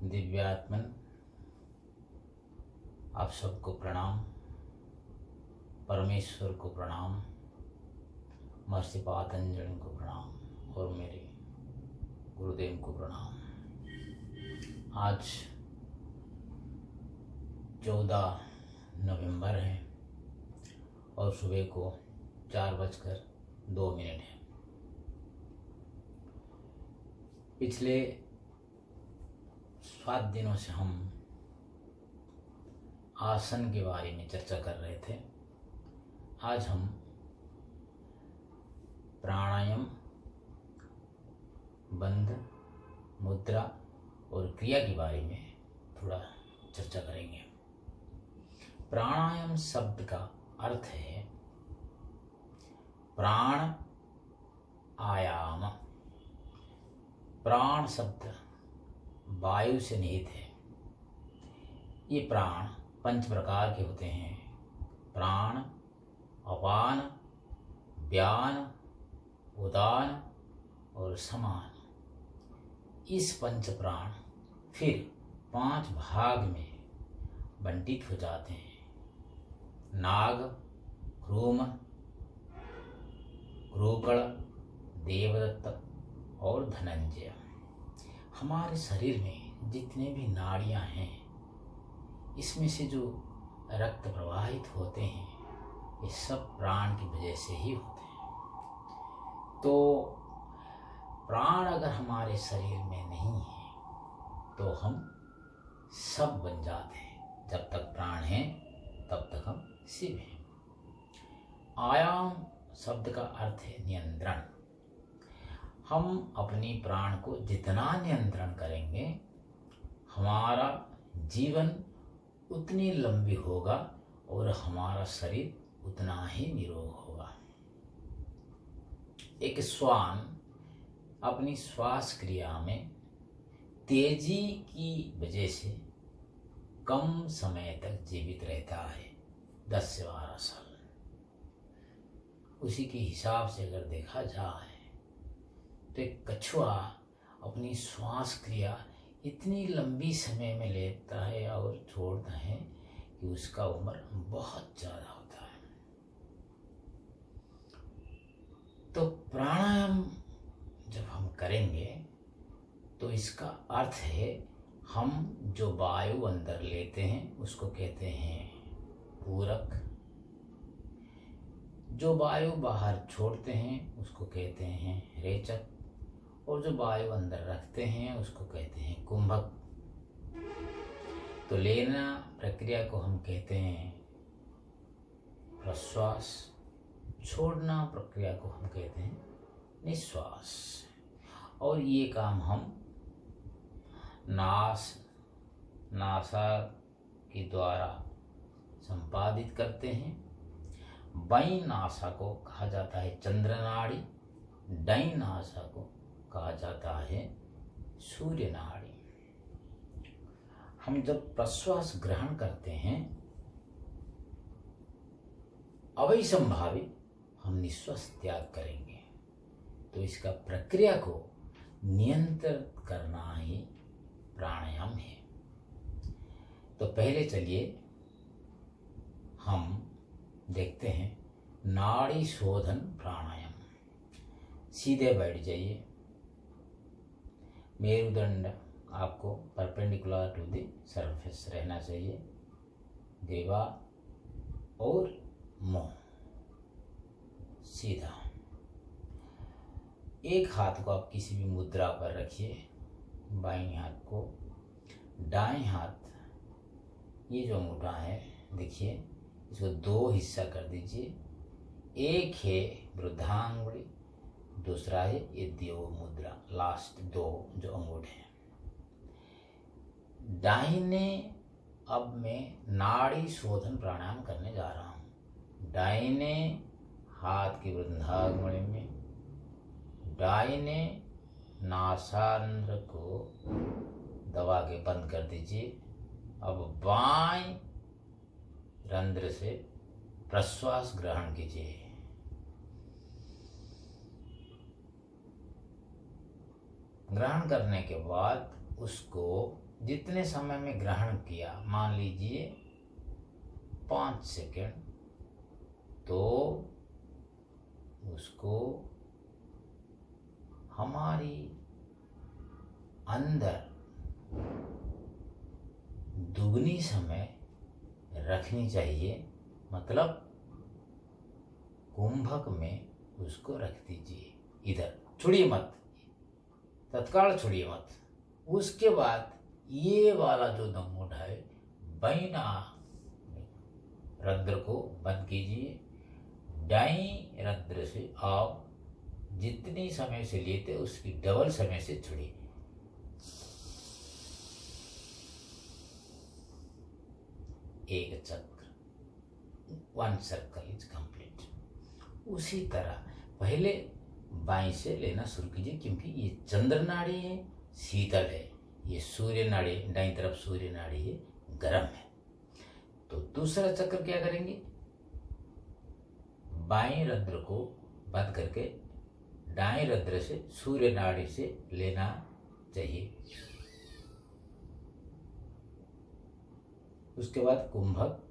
दिव्यात्मन, आप सबको प्रणाम। परमेश्वर को प्रणाम, महर्षि पातंजलि को प्रणाम और मेरे गुरुदेव को प्रणाम। आज 14 नवंबर है और सुबह को 4:02 है। पिछले 7 दिनों से हम आसन के बारे में चर्चा कर रहे थे। आज हम प्राणायाम, बंध, मुद्रा और क्रिया के बारे में थोड़ा चर्चा करेंगे। प्राणायाम शब्द का अर्थ है प्राण आयाम। प्राण शब्द वायु से निहित है। ये प्राण 5 प्रकार के होते हैं: प्राण, अपान, व्यान, उदान और समान। इस 5 प्राण फिर 5 भाग में बंटित हो जाते हैं: नाग, क्रूम, क्रूकड़, देवदत्त और धनंजय। हमारे शरीर में जितने भी नाड़ियां हैं, इसमें से जो रक्त प्रवाहित होते हैं, ये सब प्राण की वजह से ही होते हैं। तो प्राण अगर हमारे शरीर में नहीं है तो हम सब बन जाते हैं। जब तक प्राण है तब तक हम शिव हैं। आयाम शब्द का अर्थ है नियंत्रण। हम अपनी प्राण को जितना नियंत्रण करेंगे, हमारा जीवन उतनी लंबी होगा और हमारा शरीर उतना ही निरोग होगा। एक श्वान अपनी श्वास क्रिया में तेजी की वजह से कम समय तक जीवित रहता है, 10 से 12 साल। उसी के हिसाब से अगर देखा जाए तो एक कछुआ अपनी श्वास क्रिया इतनी लंबी समय में लेता है और छोड़ता है कि उसका उम्र बहुत ज़्यादा होता है। तो प्राणायाम जब हम करेंगे तो इसका अर्थ है हम जो वायु अंदर लेते हैं उसको कहते हैं पूरक, जो वायु बाहर छोड़ते हैं उसको कहते हैं रेचक, और जो वायु अंदर रखते हैं उसको कहते हैं कुंभक। तो लेना प्रक्रिया को हम कहते हैं प्रश्वास, छोड़ना प्रक्रिया को हम कहते हैं निश्वास। और ये काम हम नासा के द्वारा संपादित करते हैं। बाईं नासा को कहा जाता है चंद्र नाड़ी, दाईं नासा को कहा जाता है सूर्य नाड़ी। हम जब प्रश्वास ग्रहण करते हैं, अवैसंभावित हम निश्वास त्याग करेंगे। तो इसका प्रक्रिया को नियंत्रित करना ही प्राणायाम है। तो पहले चलिए हम देखते हैं नाड़ी शोधन प्राणायाम। सीधे बैठ जाइए। मेरुदंड आपको परपेंडिकुलर टू द सरफेस रहना चाहिए। ग्रीवा और मुंह सीधा। एक हाथ को आप किसी भी मुद्रा पर रखिए, बाईं हाथ को। दाएं हाथ, ये जो अंगूठा है देखिए, इसको 2 हिस्सा कर दीजिए। एक है वृद्धांगुली, दूसरा है ये देव मुद्रा। लास्ट 2 जो अंगूठे हैं। दाहिने अब मैं नाड़ी शोधन प्राणायाम करने जा रहा हूँ। दाहिने हाथ की वृद्धांगुली में दाहिने नासारंध्र को दबा के बंद कर दीजिए। अब बाएं रंध्र से प्रश्वास ग्रहण कीजिए। ग्रहण करने के बाद उसको जितने समय में ग्रहण किया, मान लीजिए 5 सेकंड, तो उसको हमारी अंदर दुगनी समय रखनी चाहिए, मतलब कुंभक में उसको रख दीजिए। इधर छोड़िए मत, तत्काल छोड़िए मत। उसके बाद ये वाला जो नमूड है, बैना रंध्र को बंद कीजिए। दाई रंध्र से आप जितनी समय से लेते उसकी डबल समय से छोड़िए। एक चक्र, 1 सर्कल इज कंप्लीट। उसी तरह पहले बाएं से लेना शुरू कीजिए, क्योंकि ये चंद्र नाड़ी है, शीतल है। ये सूर्य नाड़ी, दाईं तरफ सूर्य नाड़ी है, गर्म है। तो दूसरा चक्र क्या करेंगे, बाएं रंध्र को बंद करके दाएं रंध्र से सूर्य नाड़ी से लेना चाहिए। उसके बाद कुंभक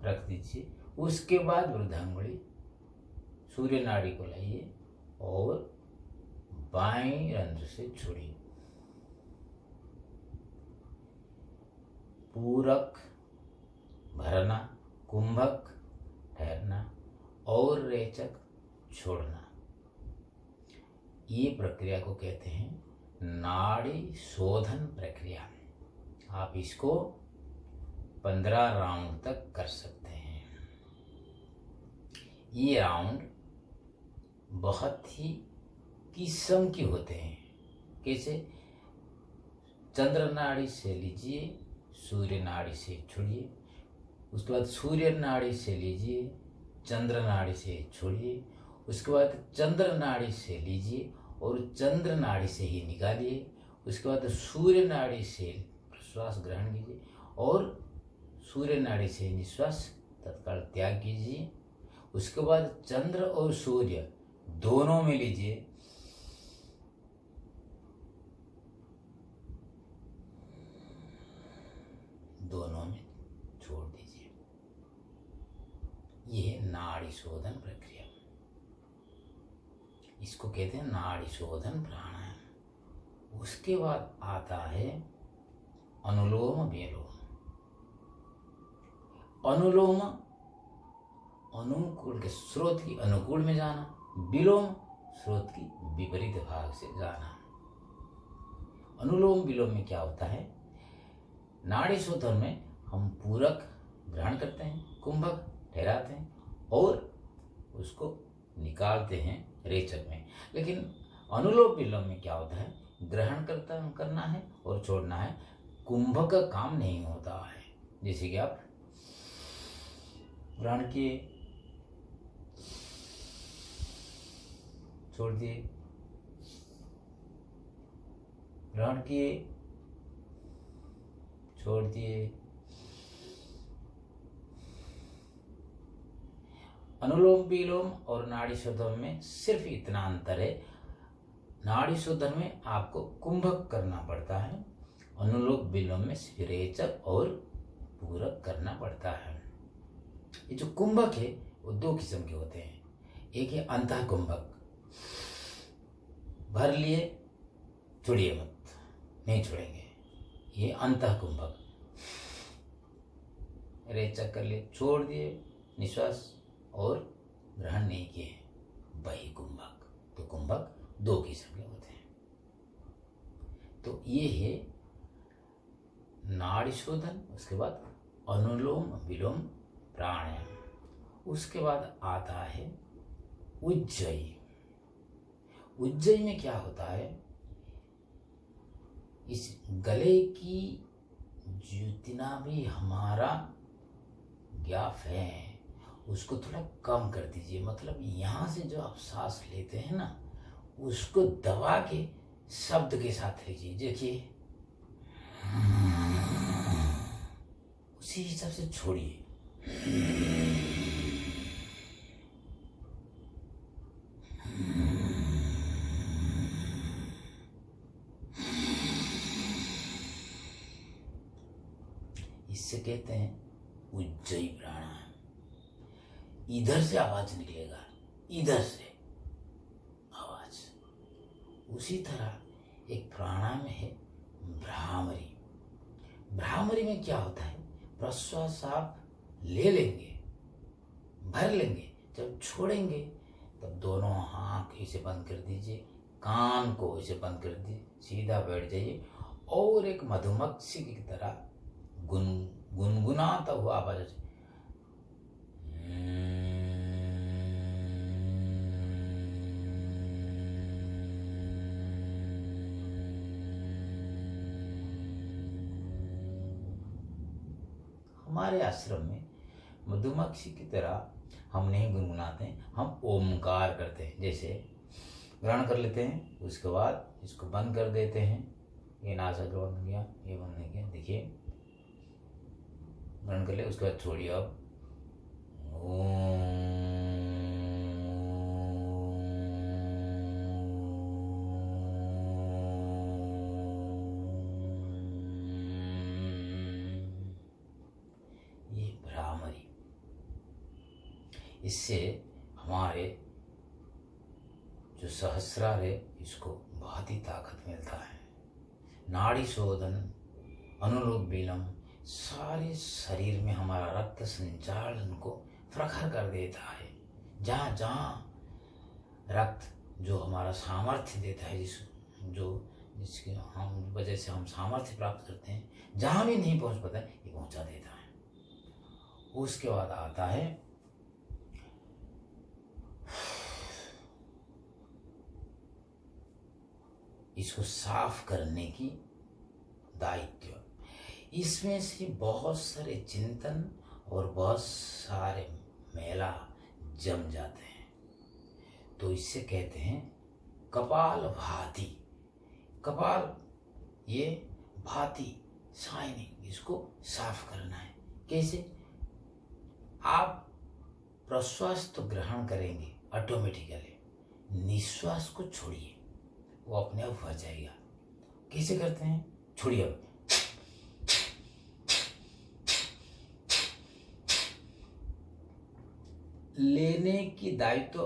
रख दीजिए। उसके बाद वृद्धांगुली सूर्य नाड़ी को लाइए और बाएं रंध्र से छोड़िए। पूरक भरना, कुंभक ठहरना और रेचक छोड़ना, ये प्रक्रिया को कहते हैं नाड़ी शोधन प्रक्रिया। आप इसको 15 राउंड तक कर सकते हैं। ये राउंड बहुत ही किस्म के होते हैं। कैसे, चंद्र नाड़ी से लीजिए, सूर्य नाड़ी से छोड़िए। उसके बाद सूर्य नाड़ी से लीजिए, चंद्र नाड़ी से छोड़िए। उसके बाद चंद्र नाड़ी से लीजिए और चंद्र नाड़ी से ही निकालिए। उसके बाद सूर्य नाड़ी से श्वास ग्रहण कीजिए और सूर्य नाड़ी से निश्वास तत्काल त्याग कीजिए। उसके बाद चंद्र और सूर्य दोनों में लीजिए, दोनों में छोड़ दीजिए। यह नाड़ी शोधन प्रक्रिया, इसको कहते हैं नाड़ी शोधन प्राणायाम। उसके बाद आता है अनुलोम विलोम। अनुलोम अनुकूल के स्रोत की अनुकूल में जाना, विलोम स्रोत की विपरीत भाग से जाना। अनुलोम विलोम में क्या होता है, नाड़ी शोधन में हम पूरक ग्रहण करते हैं, कुंभक ठहराते हैं और उसको निकालते हैं रेचक में। लेकिन अनुलोम विलोम में क्या होता है, ग्रहण करना है और छोड़ना है, कुंभक का काम नहीं होता है। जैसे कि आप ग्रहण किए, छोड़ दिए, ग्रहण किए, छोड़ दिए। अनुलोम विलोम और नाड़ी शोधन में सिर्फ इतना अंतर है, नाड़ी शोधन में आपको कुंभक करना पड़ता है, अनुलोम विलोम में सिर्फ रेचक और पूरक करना पड़ता है। ये जो कुंभक है वो 2 किस्म के होते हैं। एक है अंतः कुंभक, भर लिए छोड़िए मत, नहीं छोड़ेंगे, ये अंतः कुंभक। रेचक कर लिए, छोड़ दिए निश्वास और ग्रहण नहीं किए, वही कुंभक। तो कुंभक 2 किस्म के होते हैं। तो ये है नाड़ी शोधन, उसके बाद अनुलोम विलोम प्राणायाम। उसके बाद आता है उज्जयी। उज्जयी में क्या होता है, इस गले की जितना भी हमारा गैप है उसको थोड़ा कम कर दीजिए। मतलब यहाँ से जो आप सांस लेते हैं ना, उसको दबा के शब्द के साथ लीजिए। देखिए, उसी हिसाब से छोड़िए। इससे कहते हैं उज्जयी प्राणायाम। इधर से आवाज निकलेगा, इधर से आवाज। उसी तरह एक प्राणायाम है भ्रामरी। भ्रामरी में क्या होता है, प्रश्वास आप ले लेंगे, भर लेंगे, जब छोड़ेंगे तब दोनों आँख इसे बंद कर दीजिए, कान को इसे बंद कर दीजिए, सीधा बैठ जाइए और एक मधुमक्खी की तरह गुनगुनाता हुआ आवाज है, हमारे आश्रम में मधुमक्खी की तरह हम नहीं गुनगुनाते हैं, हम ओमकार करते हैं। जैसे ग्रहण कर लेते हैं, उसके बाद इसको बंद कर देते हैं, ये नासाग्र बंद हो गया, ये बंद हो गया, देखिए ग्रहण कर ले, उसके बाद छोड़िए। अब ये भ्रामरी, इससे हमारे जो सहस्रार है इसको बहुत ही ताकत मिलता है। नाड़ी शोधन, अनुलोम विलोम सारे शरीर में हमारा रक्त संचालन को प्रखर कर देता है। जहाँ जहाँ रक्त जो हमारा सामर्थ्य देता है, जिसकी हम वजह से हम सामर्थ्य प्राप्त करते हैं, जहाँ भी नहीं पहुँच पाता है ये पहुँचा देता है। उसके बाद आता है इसको साफ करने की दायित्व। इसमें से बहुत सारे चिंतन और बहुत सारे मैला जम जाते हैं, तो इससे कहते हैं कपाल भाती। कपाल ये भाती शाइनिंग, इसको साफ करना है। कैसे? आप प्रश्वास तो ग्रहण करेंगे ऑटोमेटिकली, निश्वास को छोड़िए, वो अपने आप हो जाएगा। कैसे करते हैं? छोड़िए। अब लेने की दायित्व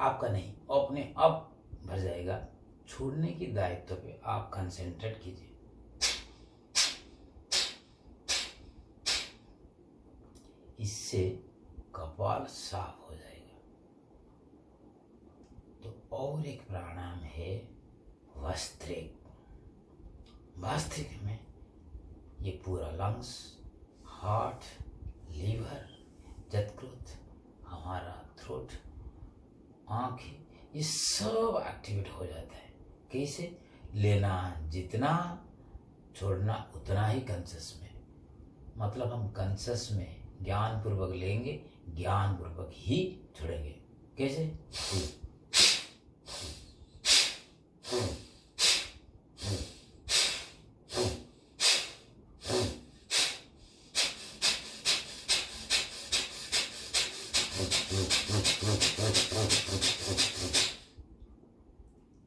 आपका नहीं, अपने आप भर जाएगा। छोड़ने की दायित्व पे आप कंसेंट्रेट कीजिए। इससे कपाल साफ हो जाएगा। तो और एक प्राणायाम है वस्त्रिक। वस्त्रिक में ये पूरा लंग्स, हार्ट, लीवर, जठर, हमारा थ्रोट, आँखें, ये सब एक्टिवेट हो जाता है। कैसे? लेना जितना, छोड़ना उतना ही कंसस में। मतलब हम कंसस में ज्ञान पूर्वक लेंगे, ज्ञान पूर्वक ही छोड़ेंगे। कैसे?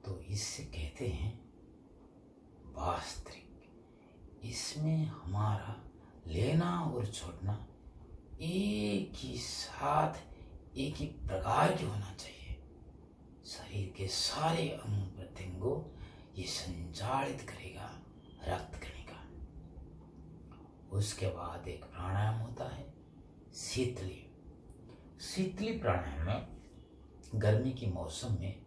तो इससे कहते हैं वास्त्रिक। इसमें हमारा लेना और छोड़ना एक ही साथ, एक ही प्रकार के होना चाहिए। शरीर के सारे अंग प्रत्यंगों ये संचालित करेगा रक्त कणिका। उसके बाद एक प्राणायाम होता है शीतली। शीतली प्राणायाम में गर्मी की मौसम में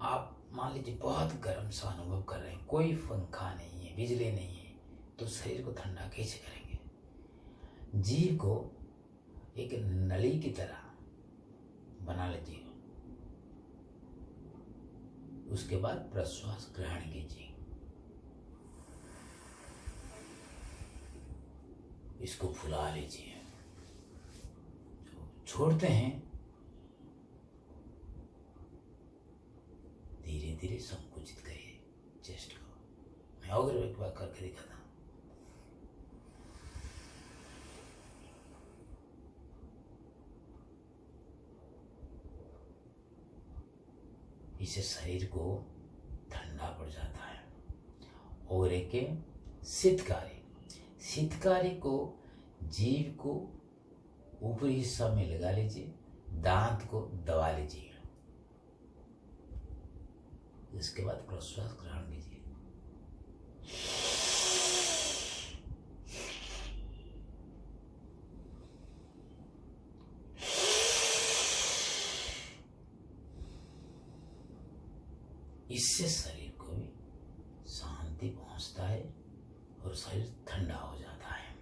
आप मान लीजिए बहुत गर्म सा अनुभव कर रहे हैं, कोई पंखा नहीं है, बिजली नहीं है, तो शरीर को ठंडा कैसे करेंगे? जीभ को एक नली की तरह बना लीजिए। उसके बाद प्रश्वास ग्रहण कीजिए। इसको फुला लीजिए। छोड़ते हैं, धीरे धीरे संकुचित करिए चेस्ट को। मैं और एक बार करके दिखाता हूं। इससे शरीर को ठंडा पड़ जाता है। और एक शीतकारी। शीतकारी को जीभ को ऊपरी हिस्सा में लगा लीजिए, दांत को दबा लीजिए। इसके बाद प्रश्वास ग्रहण कीजिए। इससे शरीर को भी शांति पहुंचता है और शरीर ठंडा हो जाता है।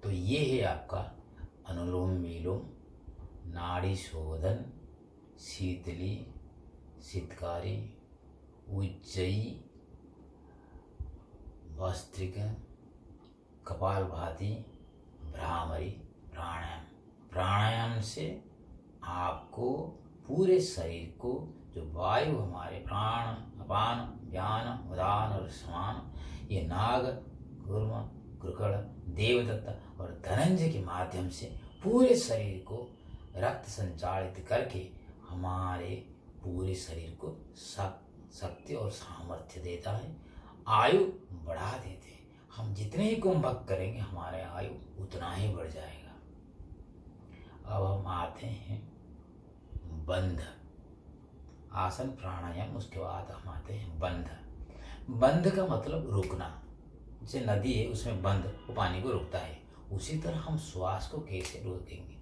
तो ये है आपका अनुलोम विलोम, नाड़ी शोधन, शीतली, शीतकारी, उज्जयी, भस्त्रिका, कपालभाति, भ्रामरी, प्राणायाम। प्राणायाम से आपको पूरे शरीर को जो वायु हमारे प्राण, अपान, व्यान, उदान और समान, ये नाग, गुर्म, कृकड़, देवदत्त और धनंजय के माध्यम से पूरे शरीर को रक्त संचालित करके हमारे पूरे शरीर को शक्ति और सामर्थ्य देता है, आयु बढ़ा देते हैं। हम जितने ही कुंभक करेंगे हमारे आयु उतना ही बढ़ जाएगा। अब हम आते हैं बंध आसन प्राणायाम। उसके बाद हम आते हैं बंध। बंध का मतलब रुकना। जैसे नदी है उसमें बंध, वो पानी को रोकता है, उसी तरह हम श्वास को कैसे रोकेंगे।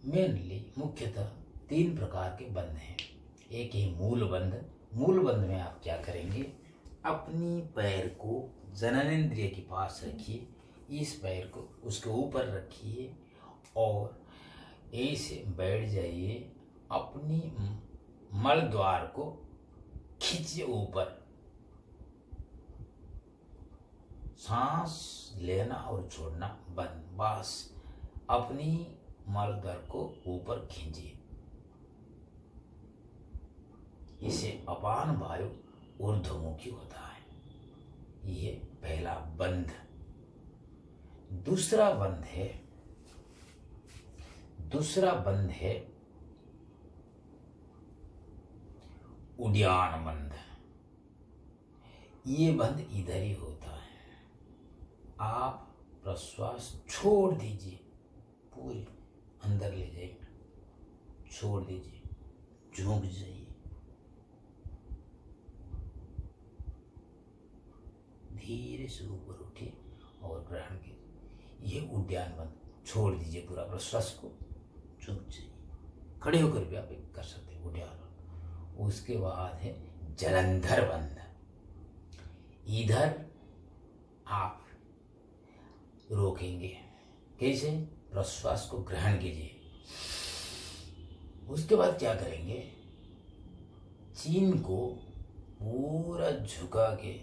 मेनली मुख्यतः 3 प्रकार के बंध हैं। एक है मूल बंध। मूल बंध में आप क्या करेंगे, अपनी पैर को जननेंद्रिय के पास रखिए, इस पैर को उसके ऊपर रखिए और ऐसे बैठ जाइए। अपनी मल द्वार को खींचिए ऊपर, सांस लेना और छोड़ना बंद। बस अपनी मल द्वार को ऊपर खींचिए। इसे अपान वायु ऊर्ध्वमुखी होता है। ये पहला बंध। दूसरा बंध है उड्डान बंध। ये बंध इधर ही होता है। आप प्रश्वास छोड़ दीजिए, पूरे अंदर ले जाइए, छोड़ दीजिए, झुक जाइए, धीरे से ऊपर उठिए और ग्रहण कीजिए। ये उड्डान बंद। छोड़ दीजिए पूरा प्रश्वास को, झुक जाइए। खड़े होकर भी आप कर सकते हैं उड्डान बंद। उसके बाद है जलंधर बंध। इधर आप रोकेंगे। कैसे? प्रश्वास को ग्रहण कीजिए। उसके बाद क्या करेंगे, चीन को पूरा झुका के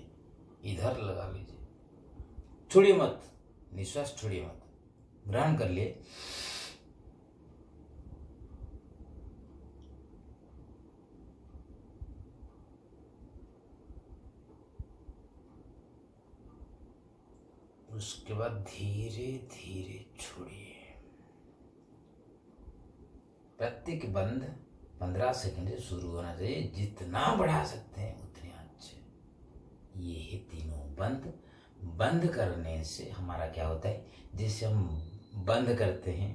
इधर लगा लीजिए। छोड़िए मत, निश्वास छोड़िए मत, ग्रहण कर लिए। उसके बाद धीरे धीरे छोड़िए। प्रत्येक बंद 15 सेकंड से शुरू होना चाहिए। जितना बढ़ा सकते हैं उतने अच्छे। ये है तीनों बंद। बंद करने से हमारा क्या होता है, जैसे हम बंद करते हैं,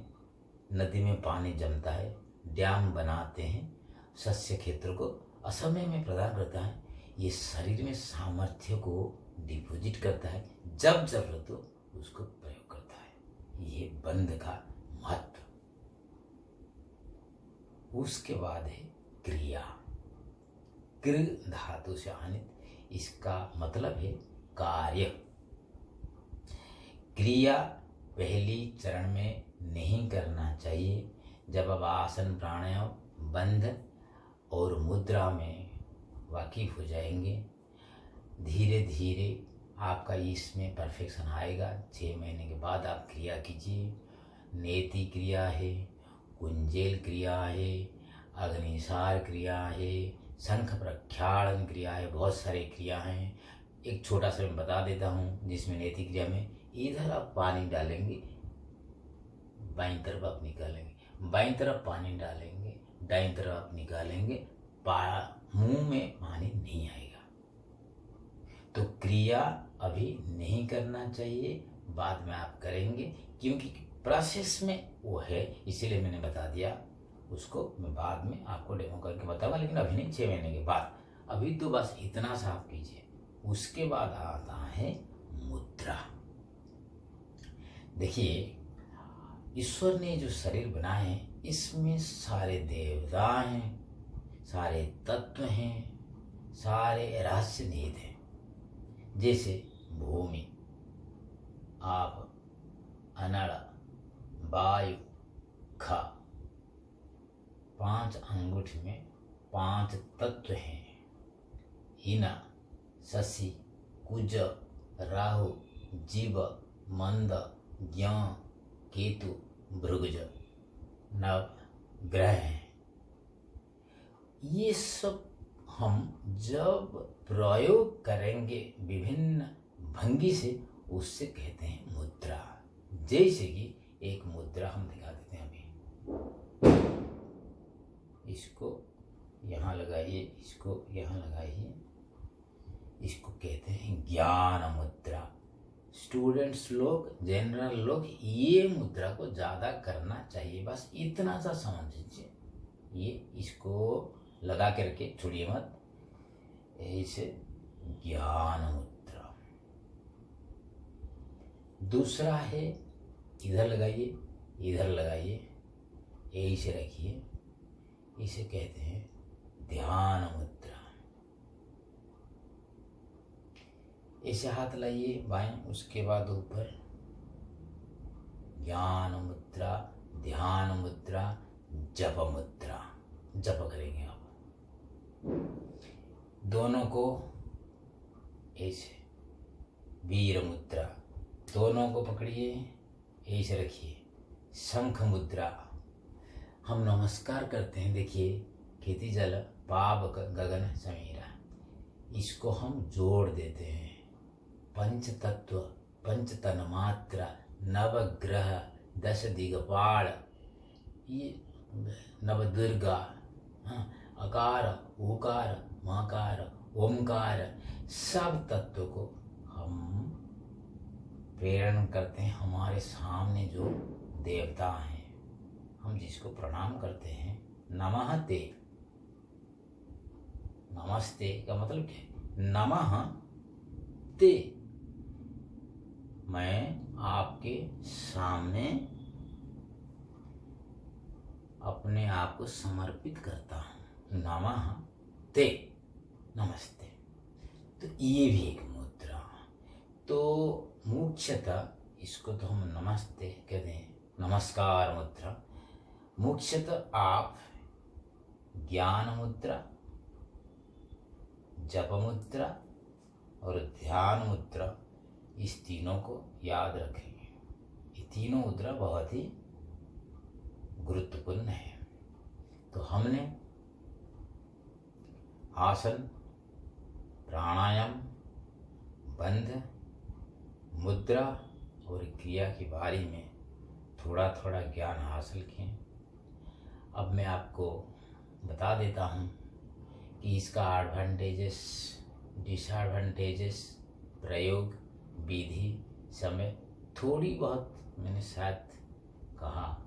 नदी में पानी जमता है, डैम बनाते हैं, शस्य क्षेत्र को असमय में प्रदान करता है। ये शरीर में सामर्थ्य को डिपॉजिट करता है, जब जरूरत हो उसको प्रयोग करता है। ये बंद का महत्व। उसके बाद है क्रिया। क्र धातु से आनित, इसका मतलब है कार्य। क्रिया पहली चरण में नहीं करना चाहिए। जब आप आसन प्राणायाम बंध और मुद्रा में वाकिफ हो जाएंगे, धीरे धीरे आपका इसमें परफेक्शन आएगा। 6 महीने के बाद आप क्रिया कीजिए। नेति क्रिया है, कुंजेल क्रिया है, अग्निसार क्रिया है, शंख प्रक्षालन क्रिया है, बहुत सारे क्रिया हैं। एक छोटा सा मैं बता देता हूँ, जिसमें नेति क्रिया में इधर आप पानी डालेंगे, बाईं तरफ आप निकालेंगे, बाईं तरफ पानी डालेंगे, दाईं तरफ आप निकालेंगे, मुंह में पानी नहीं आएगा। तो क्रिया अभी नहीं करना चाहिए, बाद में आप करेंगे, क्योंकि प्रोसेस में वो है, इसीलिए मैंने बता दिया। उसको मैं बाद में आपको डेमो करके बताऊंगा, लेकिन अभी नहीं, 6 महीने के बाद। अभी तो बस इतना सा आप कीजिए। उसके बाद आता है मुद्रा। देखिए, ईश्वर ने जो शरीर बनाए हैं, इसमें सारे देवता हैं, सारे तत्व हैं, सारे रहस्य निहित हैं। जैसे भूमि, आप, अनल, वायु, खा, 5 अंगूठी में 5 तत्व हैं। हिना, शशि, कुज, राहु, जीव, मंद, ज्ञ, केतु, भृगुज, नव ग्रह हैं। ये सब हम जब प्रयोग करेंगे विभिन्न भंगी से, उससे कहते हैं मुद्रा। जैसे कि एक मुद्रा हम दिखा देते हैं अभी। इसको यहाँ लगाइए, इसको यहाँ लगाइए। इसको कहते हैं ज्ञान मुद्रा। स्टूडेंट्स लोग, जनरल लोग ये मुद्रा को ज़्यादा करना चाहिए। बस इतना सा समझ लीजिए। ये इसको लगा करके छोड़िए मत, ऐसे ज्ञान मुद्रा। दूसरा है, इधर लगाइए, इधर लगाइए, ऐसे रखिए। इसे कहते हैं ध्यान मुद्रा। ऐसे हाथ लाइए बाएं, उसके बाद ऊपर। ज्ञान मुद्रा, ध्यान मुद्रा, जप मुद्रा। जप करेंगे आप दोनों को ऐसे। वीर मुद्रा, दोनों को पकड़िए, ऐसे रखिए। शंख मुद्रा, हम नमस्कार करते हैं। देखिए, खेती जल पावक गगन समीरा, इसको हम जोड़ देते हैं। पंच तत्व, पंच तन्मात्रा, नवग्रह, 10 दिगपाल, ये नवदुर्गा, अकार, उकार, मकार, ओमकार, सब तत्व को हम प्रेरण करते हैं। हमारे सामने जो देवता हैं, हम जिसको प्रणाम करते हैं, नमः ते। नमस्ते का मतलब क्या है? नमः ते, मैं आपके सामने अपने आप को समर्पित करता हूँ। नमः ते, नमस्ते। तो ये भी एक मुद्रा। तो मुख्यतः इसको तो हम नमस्ते कहते हैं, नमस्कार मुद्रा। मुख्यतः आप ज्ञान मुद्रा, जप मुद्रा और ध्यान मुद्रा, इस तीनों को याद रखेंगे। ये तीनों मुद्रा बहुत ही गुरुत्वपूर्ण है। तो हमने आसन, प्राणायाम, बंध, मुद्रा और क्रिया के बारे में थोड़ा थोड़ा ज्ञान हासिल किए। अब मैं आपको बता देता हूँ कि इसका एडवांटेजेस, डिसएडवांटेजेस, प्रयोग, विधि, समय, थोड़ी बहुत मैंने शायद कहा,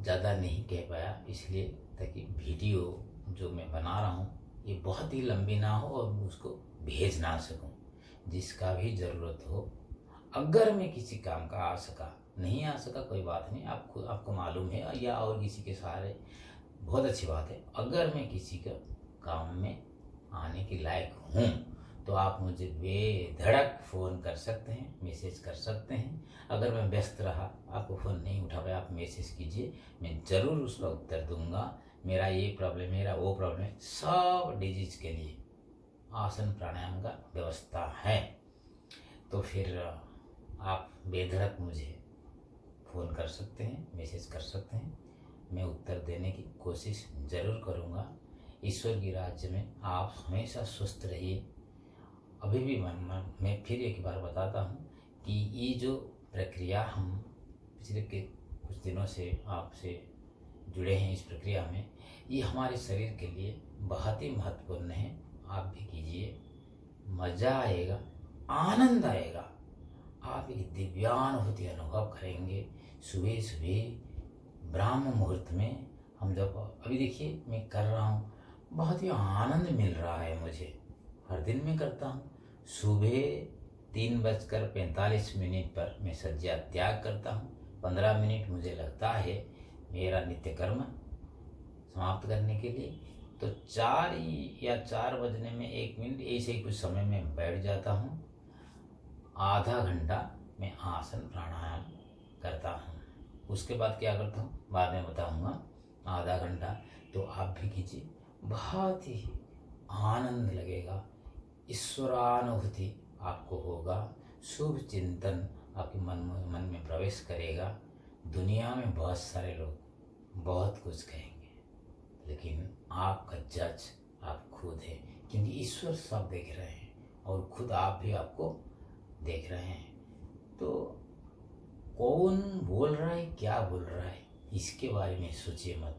ज़्यादा नहीं कह पाया, इसलिए ताकि वीडियो जो मैं बना रहा हूँ ये बहुत ही लंबी ना हो और उसको भेज ना सकूँ। जिसका भी ज़रूरत हो, अगर मैं किसी काम का आ सका, नहीं आ सका कोई बात नहीं, आपको मालूम है, या और किसी के सहारे, बहुत अच्छी बात है। अगर मैं किसी का काम में आने के लायक हूँ तो आप मुझे बेधड़क फ़ोन कर सकते हैं, मैसेज कर सकते हैं। अगर मैं व्यस्त रहा, आपको फ़ोन नहीं उठा पाया, आप मैसेज कीजिए, मैं ज़रूर उसका उत्तर दूंगा। मेरा ये प्रॉब्लम, मेरा वो प्रॉब्लम है, सब डिजीज के लिए आसन प्राणायाम का व्यवस्था है। तो फिर आप बेधड़क मुझे फ़ोन कर सकते हैं, मैसेज कर सकते हैं, मैं उत्तर देने की कोशिश ज़रूर करूँगा। ईश्वर की राज्य में आप हमेशा स्वस्थ रहिए। अभी भी मैं फिर एक बार बताता हूँ कि ये जो प्रक्रिया हम पिछले के कुछ दिनों से आपसे जुड़े हैं, इस प्रक्रिया में, ये हमारे शरीर के लिए बहुत ही महत्वपूर्ण है। आप भी कीजिए, मज़ा आएगा, आनंद आएगा। आप एक दिव्यानुभूति अनुभव करेंगे। सुबह सुबह ब्राह्म मुहूर्त में हम जब अभी देखिए मैं कर रहा हूँ, बहुत ही आनंद मिल रहा है मुझे। हर दिन मैं करता हूँ। सुबह 3:45 पर मैं शଯ୍या त्याग करता हूँ। 15 मिनट मुझे लगता है मेरा नित्य कर्म समाप्त करने के लिए। तो 4 या 4 बजने में 1 मिनट ऐसे ही कुछ समय में बैठ जाता हूँ। आधा घंटा मैं आसन प्राणायाम करता हूँ। उसके बाद क्या करता हूँ बाद में बताऊँगा। आधा घंटा तो आप भी कीजिए, बहुत ही आनंद लगेगा, ईश्वरानुभूति आपको होगा, शुभ चिंतन आपके मन में प्रवेश करेगा। दुनिया में बहुत सारे लोग बहुत कुछ कहेंगे, लेकिन आपका जज आप खुद हैं, क्योंकि ईश्वर सब देख रहे हैं और खुद आप भी आपको देख रहे हैं। तो कौन बोल रहा है, क्या बोल रहा है, इसके बारे में सोचिए मत।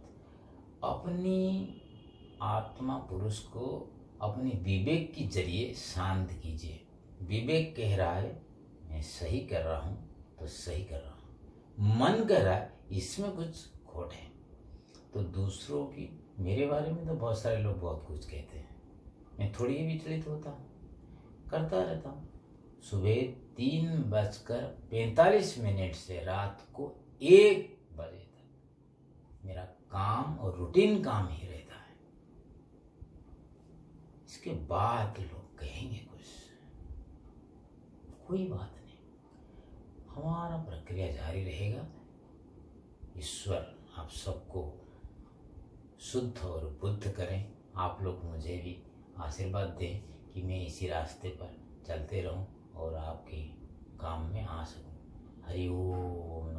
अपनी आत्मा पुरुष को अपने विवेक के जरिए शांत कीजिए। विवेक कह रहा है मैं सही कर रहा हूँ तो सही कर रहा हूँ, मन कह रहा है इसमें कुछ खोट है। तो दूसरों की, मेरे बारे में तो बहुत सारे लोग बहुत कुछ कहते हैं, मैं थोड़ी ही विचलित होता हूँ, करता रहता हूँ। सुबह 3:45 से रात को 1 बजे तक मेरा काम और रूटीन काम ही रहता है। इसके बाद लोग कहेंगे कुछ, कोई बात नहीं, हमारा प्रक्रिया जारी रहेगा। ईश्वर आप सबको शुद्ध और बुद्ध करें। आप लोग मुझे भी आशीर्वाद दें कि मैं इसी रास्ते पर चलते रहूं और आपके काम में आ सकूं। हरि ओम।